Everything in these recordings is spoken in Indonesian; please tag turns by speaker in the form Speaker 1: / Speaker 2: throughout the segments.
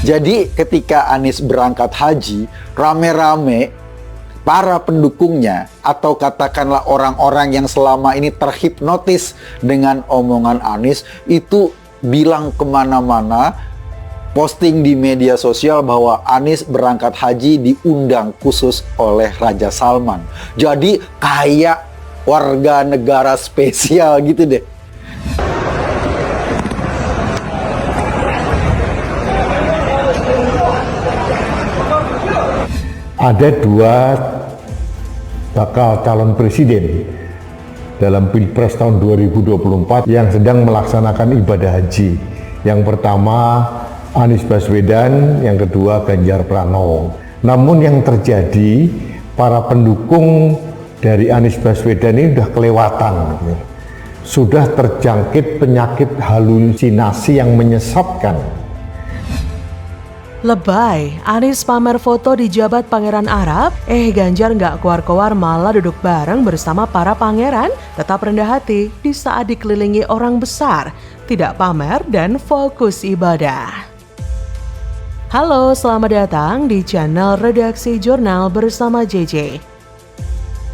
Speaker 1: Jadi ketika Anies berangkat haji, rame-rame para pendukungnya atau katakanlah orang-orang yang selama ini terhipnotis dengan omongan Anies itu bilang kemana-mana, posting di media sosial bahwa Anies berangkat haji diundang khusus oleh Raja Salman. Jadi kayak warga negara spesial gitu deh.
Speaker 2: Ada dua bakal calon presiden dalam Pilpres tahun 2024 yang sedang melaksanakan ibadah haji. Yang pertama Anies Baswedan, yang kedua Ganjar Pranowo. Namun yang terjadi, para pendukung dari Anies Baswedan ini sudah kelewatan, sudah terjangkit penyakit halusinasi yang menyesatkan.
Speaker 3: Lebay, Anies pamer foto di jabat Pangeran Arab, Ganjar nggak keluar-keluar malah duduk bareng bersama para pangeran, tetap rendah hati di saat dikelilingi orang besar, tidak pamer dan fokus ibadah. Halo, selamat datang di channel Redaksi Jurnal bersama JJ.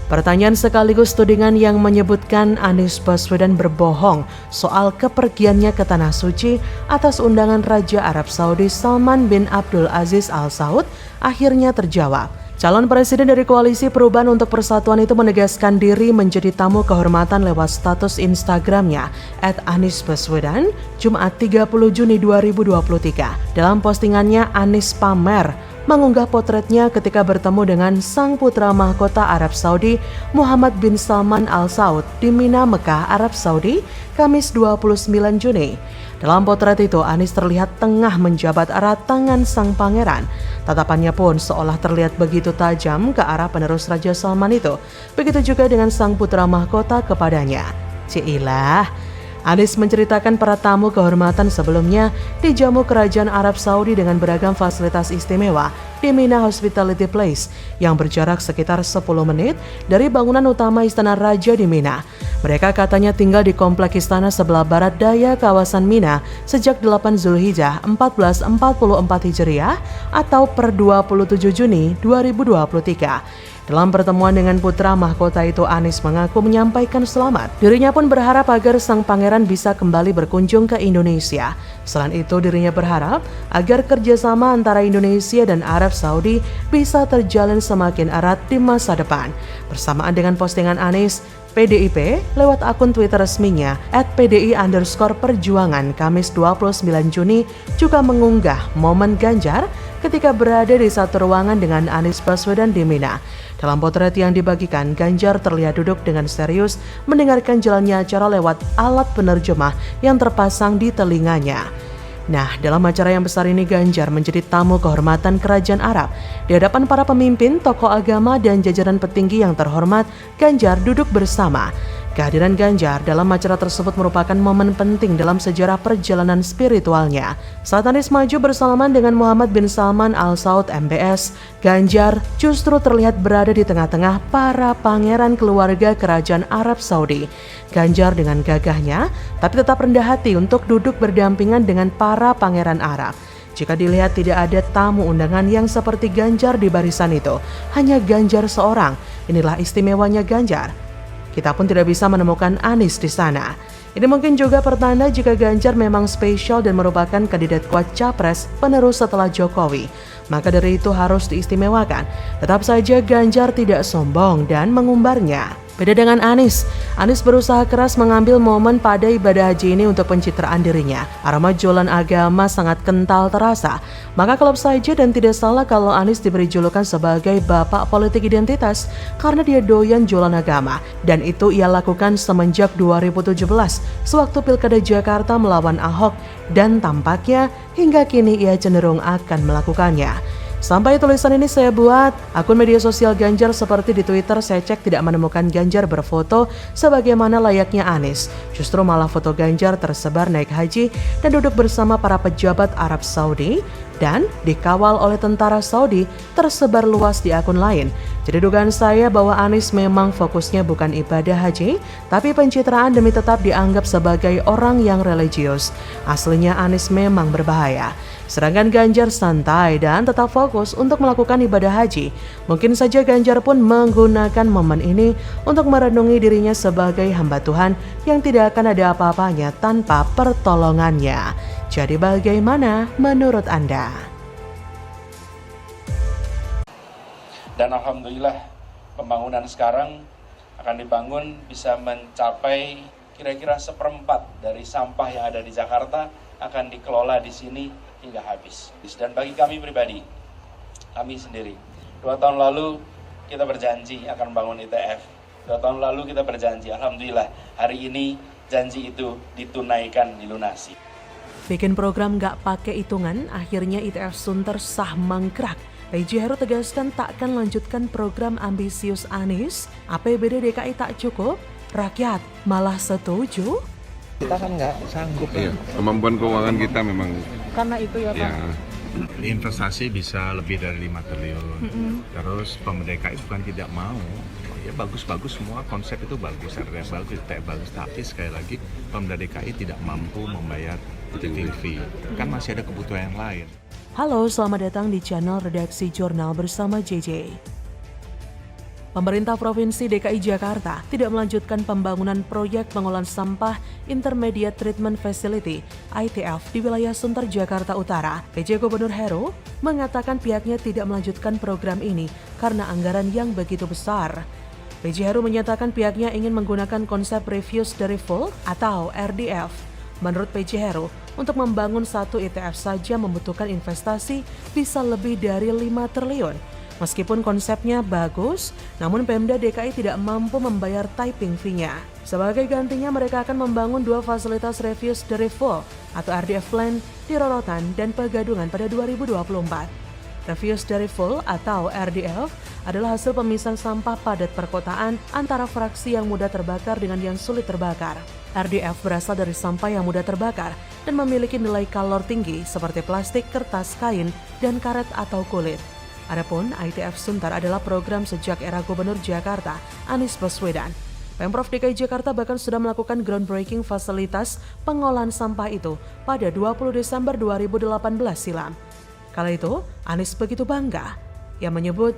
Speaker 3: Pertanyaan sekaligus tudingan yang menyebutkan Anies Baswedan berbohong soal kepergiannya ke Tanah Suci atas undangan Raja Arab Saudi Salman bin Abdul Aziz Al Saud akhirnya terjawab. Calon presiden dari Koalisi Perubahan untuk Persatuan itu menegaskan diri menjadi tamu kehormatan lewat status Instagramnya @AnisBaswedan Jumat 30 Juni 2023. Dalam postingannya, Anies pamer mengunggah potretnya ketika bertemu dengan sang putra mahkota Arab Saudi Muhammad bin Salman Al Saud di Mina, Mekah, Arab Saudi, Kamis 29 Juni. Dalam potret itu, Anies terlihat tengah menjabat erat tangan sang pangeran. Tatapannya pun seolah terlihat begitu tajam ke arah penerus Raja Salman itu. Begitu juga dengan sang putra mahkota kepadanya. Ciilah. Anies menceritakan para tamu kehormatan sebelumnya dijamu Kerajaan Arab Saudi dengan beragam fasilitas istimewa di Mina Hospitality Place yang berjarak sekitar 10 menit dari bangunan utama Istana Raja di Mina. Mereka katanya tinggal di komplek istana sebelah barat daya kawasan Mina sejak 8 Zulhijjah 1444 Hijriah atau per 27 Juni 2023. Dalam pertemuan dengan putra mahkota itu, Anies mengaku menyampaikan selamat. Dirinya pun berharap agar sang pangeran bisa kembali berkunjung ke Indonesia. Selain itu, dirinya berharap agar kerjasama antara Indonesia dan Arab Saudi bisa terjalin semakin erat di masa depan. Bersamaan dengan postingan Anies, PDIP lewat akun Twitter resminya @PDI_Perjuangan Kamis 29 Juni juga mengunggah momen Ganjar ketika berada di satu ruangan dengan Anies Baswedan di Mina. Dalam potret yang dibagikan, Ganjar terlihat duduk dengan serius mendengarkan jalannya acara lewat alat penerjemah yang terpasang di telinganya. Nah, dalam acara yang besar ini Ganjar menjadi tamu kehormatan Kerajaan Arab. Di hadapan para pemimpin, tokoh agama, dan jajaran petinggi yang terhormat, Ganjar duduk bersama. Kehadiran Ganjar dalam acara tersebut merupakan momen penting dalam sejarah perjalanan spiritualnya. Saat Anies maju bersalaman dengan Muhammad bin Salman Al Saud MBS, Ganjar justru terlihat berada di tengah-tengah para pangeran keluarga Kerajaan Arab Saudi. Ganjar dengan gagahnya, tapi tetap rendah hati untuk duduk berdampingan dengan para pangeran Arab. Jika dilihat tidak ada tamu undangan yang seperti Ganjar di barisan itu, hanya Ganjar seorang. Inilah istimewanya Ganjar. Kita pun tidak bisa menemukan Anies di sana. Ini mungkin juga pertanda jika Ganjar memang spesial dan merupakan kandidat kuat capres penerus setelah Jokowi. Maka dari itu harus diistimewakan. Tetap saja Ganjar tidak sombong dan mengumbarnya. Beda dengan Anies berusaha keras mengambil momen pada ibadah haji ini untuk pencitraan dirinya. Aroma jualan agama sangat kental terasa. Maka klop saja dan tidak salah kalau Anies diberi julukan sebagai bapak politik identitas karena dia doyan jualan agama. Dan itu ia lakukan semenjak 2017 sewaktu Pilkada Jakarta melawan Ahok, dan tampaknya hingga kini ia cenderung akan melakukannya. Sampai tulisan ini saya buat, akun media sosial Ganjar seperti di Twitter saya cek tidak menemukan Ganjar berfoto sebagaimana layaknya Anies. Justru malah foto Ganjar tersebar naik haji dan duduk bersama para pejabat Arab Saudi dan dikawal oleh tentara Saudi tersebar luas di akun lain. Jadi dugaan saya bahwa Anies memang fokusnya bukan ibadah haji, tapi pencitraan demi tetap dianggap sebagai orang yang religius. Aslinya Anies memang berbahaya. Sedangkan Ganjar santai dan tetap fokus untuk melakukan ibadah haji. Mungkin saja Ganjar pun menggunakan momen ini untuk merenungi dirinya sebagai hamba Tuhan yang tidak akan ada apa-apanya tanpa pertolongannya. Jadi bagaimana menurut Anda?
Speaker 4: Dan alhamdulillah pembangunan sekarang akan dibangun bisa mencapai kira-kira 1/4 dari sampah yang ada di Jakarta akan dikelola di sini hingga habis. Dan bagi kami pribadi, kami sendiri, 2 tahun lalu kita berjanji akan membangun ITF. 2 tahun lalu kita berjanji, alhamdulillah hari ini janji itu ditunaikan, dilunasi.
Speaker 3: Bikin program gak pakai hitungan, akhirnya ITF Sunter sah mangkrak. PJ Heru tegaskan takkan lanjutkan program ambisius Anies, APBD DKI tak cukup, rakyat malah setuju.
Speaker 5: Kita kan nggak sanggup ya.
Speaker 6: Kemampuan keuangan kita memang
Speaker 5: Karena itu ya Pak.
Speaker 6: ya
Speaker 7: Investasi bisa lebih dari 5 triliun. Terus pemerintah bukan tidak mau, ya bagus-bagus semua, konsep itu bagus, RDF bagus, TF bagus, tapi sekali lagi Pemda DKI tidak mampu membayar utility fee. Kan masih ada kebutuhan yang lain.
Speaker 3: Halo, selamat datang di channel Redaksi Jurnal bersama JJ. Pemerintah Provinsi DKI Jakarta tidak melanjutkan pembangunan proyek pengolahan sampah Intermediate Treatment Facility (ITF) di wilayah Sunter, Jakarta Utara. PJ Gubernur Heru mengatakan pihaknya tidak melanjutkan program ini karena anggaran yang begitu besar. PJ Heru menyatakan pihaknya ingin menggunakan konsep Refuse dari Full atau RDF. Menurut PJ Heru, untuk membangun satu ITF saja membutuhkan investasi bisa lebih dari 5 triliun. Meskipun konsepnya bagus, namun Pemda DKI tidak mampu membayar typing fee-nya. Sebagai gantinya mereka akan membangun 2 fasilitas refuse dari full atau RDF plant di Rorotan dan Pegadungan pada 2024. Refuse dari full atau RDF adalah hasil pemisahan sampah padat perkotaan antara fraksi yang mudah terbakar dengan yang sulit terbakar. RDF berasal dari sampah yang mudah terbakar dan memiliki nilai kalor tinggi seperti plastik, kertas, kain, dan karet atau kulit. Adapun ITF Sunter adalah program sejak era Gubernur Jakarta, Anies Baswedan. Pemprov DKI Jakarta bahkan sudah melakukan groundbreaking fasilitas pengolahan sampah itu pada 20 Desember 2018 silam. Kala itu, Anies begitu bangga. Ia menyebut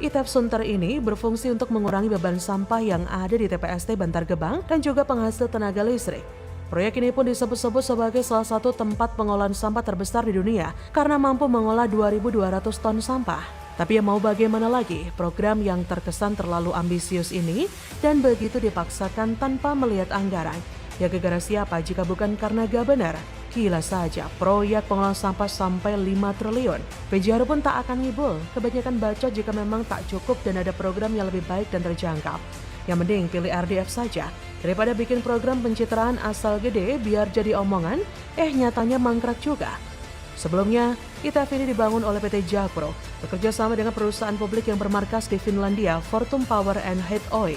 Speaker 3: ITF Sunter ini berfungsi untuk mengurangi beban sampah yang ada di TPST Bantar Gebang dan juga penghasil tenaga listrik. Proyek ini pun disebut-sebut sebagai salah satu tempat pengolahan sampah terbesar di dunia karena mampu mengolah 2.200 ton sampah. Tapi ya mau bagaimana lagi, program yang terkesan terlalu ambisius ini dan begitu dipaksakan tanpa melihat anggaran. Ya gegara siapa jika bukan karena gak benar? Gila saja, proyek pengolahan sampah sampai 5 triliun. PJ Heru pun tak akan ngibul, kebanyakan baca jika memang tak cukup dan ada program yang lebih baik dan terjangkau. Yang mending pilih RDF saja, daripada bikin program pencitraan asal gede biar jadi omongan, nyatanya mangkrak juga. Sebelumnya, ITF ini dibangun oleh PT Jakpro, bekerja sama dengan perusahaan publik yang bermarkas di Finlandia, Fortum Power and Heat Oil.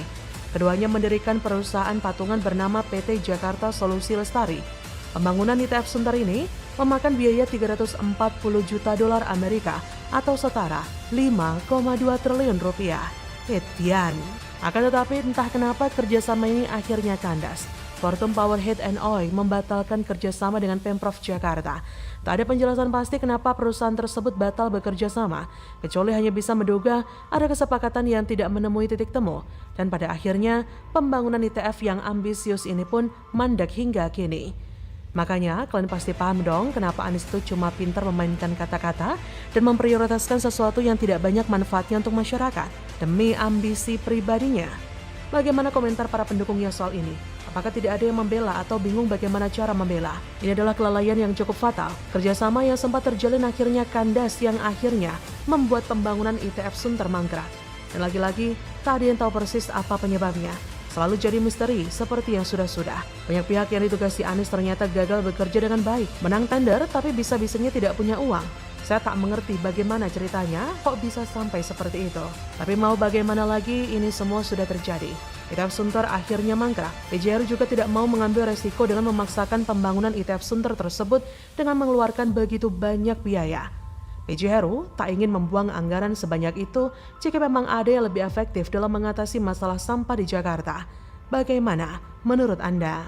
Speaker 3: Keduanya mendirikan perusahaan patungan bernama PT Jakarta Solusi Lestari. Pembangunan ITF Sunter ini memakan biaya 340 juta dolar Amerika atau setara 5,2 triliun rupiah. Hetian. Akan tetapi entah kenapa kerjasama ini akhirnya kandas. Fortum Power Heat and Oil membatalkan kerjasama dengan Pemprov Jakarta. Tak ada penjelasan pasti kenapa perusahaan tersebut batal bekerja sama, kecuali hanya bisa menduga ada kesepakatan yang tidak menemui titik temu. Dan pada akhirnya, pembangunan ITF yang ambisius ini pun mandek hingga kini. Makanya kalian pasti paham dong kenapa Anies itu cuma pintar memainkan kata-kata dan memprioritaskan sesuatu yang tidak banyak manfaatnya untuk masyarakat demi ambisi pribadinya. Bagaimana komentar para pendukungnya soal ini? Apakah tidak ada yang membela atau bingung bagaimana cara membela? Ini adalah kelalaian yang cukup fatal. Kerjasama yang sempat terjalin akhirnya kandas yang akhirnya membuat pembangunan ITF Sunter mangkrak. Dan lagi-lagi tak ada yang tahu persis apa penyebabnya. Selalu jadi misteri seperti yang sudah-sudah. Banyak pihak yang ditugasi Anies ternyata gagal bekerja dengan baik. Menang tender tapi bisa-bisanya tidak punya uang. Saya tak mengerti bagaimana ceritanya kok bisa sampai seperti itu. Tapi mau bagaimana lagi, ini semua sudah terjadi. ITF Sunter akhirnya mangkrak. PJ Heru juga tidak mau mengambil resiko dengan memaksakan pembangunan ITF Sunter tersebut dengan mengeluarkan begitu banyak biaya. PJ Heru tak ingin membuang anggaran sebanyak itu jika memang ada yang lebih efektif dalam mengatasi masalah sampah di Jakarta. Bagaimana menurut Anda?